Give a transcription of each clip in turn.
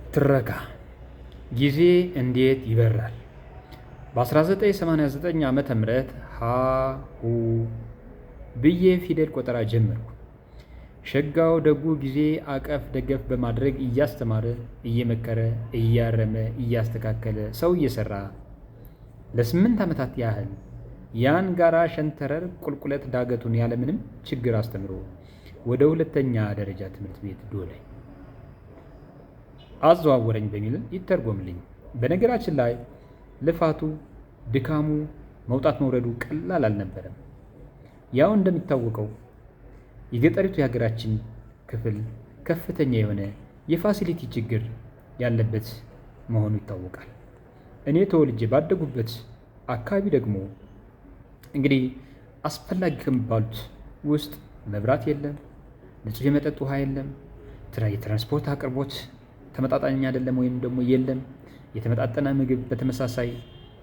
ትረካ ጊዜ እንዴት ይበራል? በ1989 ዓመተ ምህረት ሀሁ ብዬ ፊደል ቆጠራ ጀመርኩ። ሸጋው ደጉ ጊዜ አቀፍ ደገፍ በማድረግ እያስተማረ እየመከረ እያረመ እያስተካከለ ሰው እየሰራ ለ8 ዓመታት ያህል ያን ጋራ ሸንተረር ቁልቁለት ዳገቱን ያለምንም ችግር አስተምሮ ወደ ሁለተኛ ደረጃ ትምህርት ቤት ዶለኝ አዘዋወረኝ በሚል ይተርጎምልኝ። በነገራችን ላይ ልፋቱ፣ ድካሙ፣ መውጣት መውረዱ ቀላል አልነበረም። ያው እንደሚታወቀው የገጠሪቱ የሀገራችን ክፍል ከፍተኛ የሆነ የፋሲሊቲ ችግር ያለበት መሆኑ ይታወቃል። እኔ ተወልጄ ባደጉበት አካባቢ ደግሞ እንግዲህ አስፈላጊ ከሚባሉት ውስጥ መብራት የለም፣ ንጹህ የመጠጥ ውሃ የለም፣ የትራንስፖርት አቅርቦት ተመጣጣኝ አይደለም ወይም ደግሞ የለም፣ የተመጣጠነ ምግብ በተመሳሳይ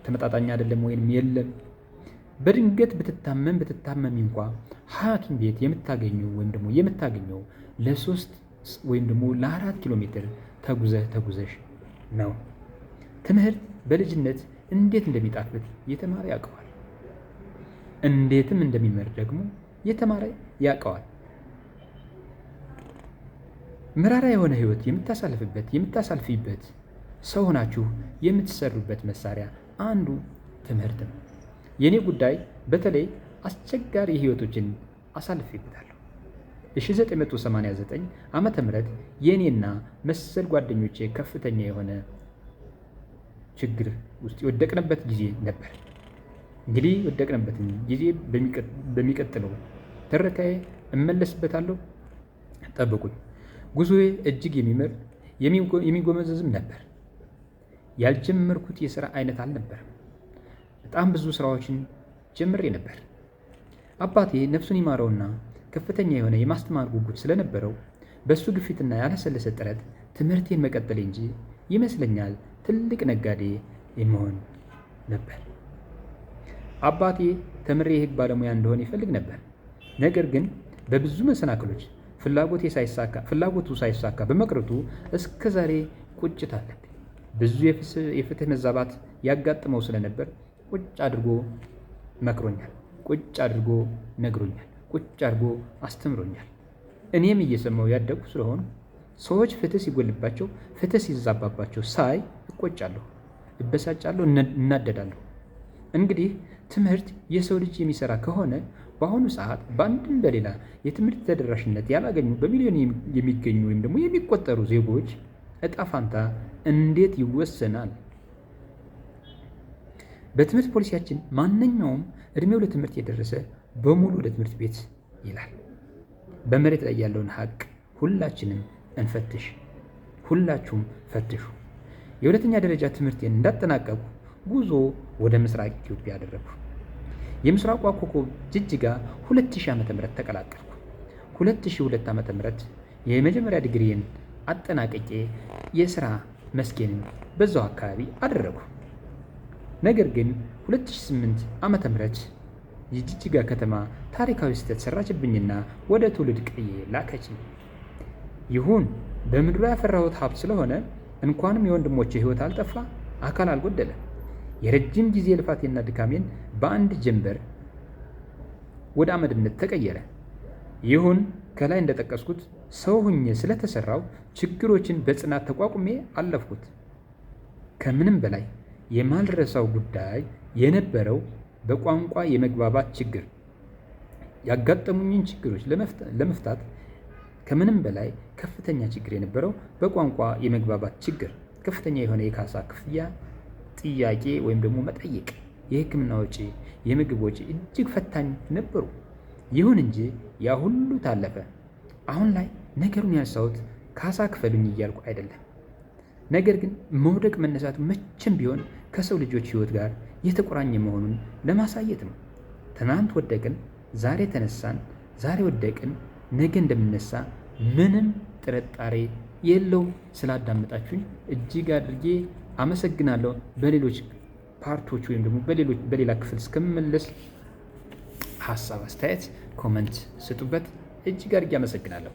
ተመጣጣኝ አይደለም ወይም የለም። በድንገት ብትታመሚ እንኳ ሐኪም ቤት የምታገኘው ለ3 ወይም ደግሞ ለ4 ኪሎ ሜትር ተጉዘሽ ነው። ትምህርት በልጅነት እንዴት እንደሚጣፍጥ የተማረ ያውቀዋል። እንዴትም እንደሚመር ደግሞ የተማረ ያውቀዋል። መራራ የሆነ ህይወት የምታሳልፊበት ሰው ሆናችሁ የምትሰሩበት መሳሪያ አንዱ ትምህርት ነው። የኔ ጉዳይ በተለይ አስቸጋሪ ህይወቶችን አሳልፌበታለሁ። 1989 ዓመተ ምህረት የኔና መሰል ጓደኞቼ ከፍተኛ የሆነ ችግር ውስጥ የወደቅንበት ጊዜ ነበር። እንግዲህ የወደቅንበትን ጊዜ በሚቀጥለው ትረካዬ እመለስበታለሁ። ጠብቁኝ። ጉዞዬ እጅግ የሚመር የሚጎመዘዝም ነበር። ያልጀመርኩት የሥራ አይነት አልነበረም። በጣም ብዙ ስራዎችን ጀምሬ ነበር። አባቴ ነፍሱን ይማረውና ከፍተኛ የሆነ የማስተማር ጉጉት ስለነበረው በእሱ ግፊትና ያላሰለሰ ጥረት ትምህርቴን መቀጠል እንጂ ይመስለኛል ትልቅ ነጋዴ የመሆን ነበር። አባቴ ተምሬ የህግ ባለሙያ እንደሆነ ይፈልግ ነበር። ነገር ግን በብዙ መሰናክሎች ፍላጎቱ ሳይሳካ በመቅረቱ እስከ ዛሬ ቁጭት አለብኝ። ብዙ የፍትህ መዛባት ያጋጥመው ስለነበር ቁጭ አድርጎ መክሮኛል፣ ቁጭ አድርጎ ነግሮኛል፣ ቁጭ አድርጎ አስተምሮኛል። እኔም እየሰማው ያደጉ ስለሆኑ ሰዎች ፍትህ ሲጎልባቸው፣ ፍትህ ሲዛባባቸው ሳይ እቆጫለሁ፣ እበሳጫለሁ፣ እናደዳለሁ። እንግዲህ ትምህርት የሰው ልጅ የሚሰራ ከሆነ በአሁኑ ሰዓት በአንድም በሌላ የትምህርት ተደራሽነት ያላገኙ በሚሊዮን የሚገኙ ወይም ደግሞ የሚቆጠሩ ዜጎች እጣ ፋንታ እንዴት ይወሰናል? በትምህርት ፖሊሲያችን ማንኛውም እድሜው ለትምህርት የደረሰ በሙሉ ወደ ትምህርት ቤት ይላል። በመሬት ላይ ያለውን ሀቅ ሁላችንም እንፈትሽ። ሁላችሁም ፈትሹ። የሁለተኛ ደረጃ ትምህርቴን እንዳጠናቀቁ ጉዞ ወደ ምስራቅ ኢትዮጵያ አደረግኩ። የምስራቋ ኮከብ ጅጅጋ 2000 ዓ.ም ተቀላቀልኩ። 2002 ዓ.ም የመጀመሪያ ዲግሪን አጠናቅቄ የሥራ መስኬንን በዛው አካባቢ አደረግኩ። ነገር ግን 2008 ዓ.ም የጅጅጋ ከተማ ታሪካዊ ስህተት ሰራችብኝና ወደ ትውልድ ቀዬ ላከችኝ። ይሁን በምድሩ ያፈራሁት ሀብት ስለሆነ እንኳንም የወንድሞቼ ሕይወት አልጠፋ፣ አካል አልጎደለ። የረጅም ጊዜ ልፋቴና ድካሜን በአንድ ጀንበር ወደ አመድነት ተቀየረ። ይሁን ከላይ እንደጠቀስኩት ሰው ሁኜ ስለተሰራው ችግሮችን በጽናት ተቋቁሜ አለፍኩት። ከምንም በላይ የማልረሳው ጉዳይ የነበረው በቋንቋ የመግባባት ችግር። ያጋጠሙኝን ችግሮች ለመፍታት ከምንም በላይ ከፍተኛ ችግር የነበረው በቋንቋ የመግባባት ችግር፣ ከፍተኛ የሆነ የካሳ ክፍያ ጥያቄ ወይም ደግሞ መጠየቅ፣ የሕክምና ወጪ፣ የምግብ ወጪ እጅግ ፈታኝ ነበሩ። ይሁን እንጂ ያ ሁሉ ታለፈ። አሁን ላይ ነገሩን ያነሳሁት ካሳ ክፈሉኝ እያልኩ አይደለም። ነገር ግን መውደቅ መነሳቱ መቼም ቢሆን ከሰው ልጆች ሕይወት ጋር የተቆራኘ መሆኑን ለማሳየት ነው። ትናንት ወደቅን፣ ዛሬ ተነሳን፣ ዛሬ ወደቅን፣ ነገ እንደምነሳ ምንም ጥርጣሬ የለውም። ስላዳመጣችሁኝ እጅግ አድርጌ አመሰግናለሁ። በሌሎች ፓርቶች ወይም ደግሞ በሌላ ክፍል እስከምመለስ ሀሳብ፣ አስተያየት፣ ኮመንት ስጡበት። እጅግ አድርጌ አመሰግናለሁ።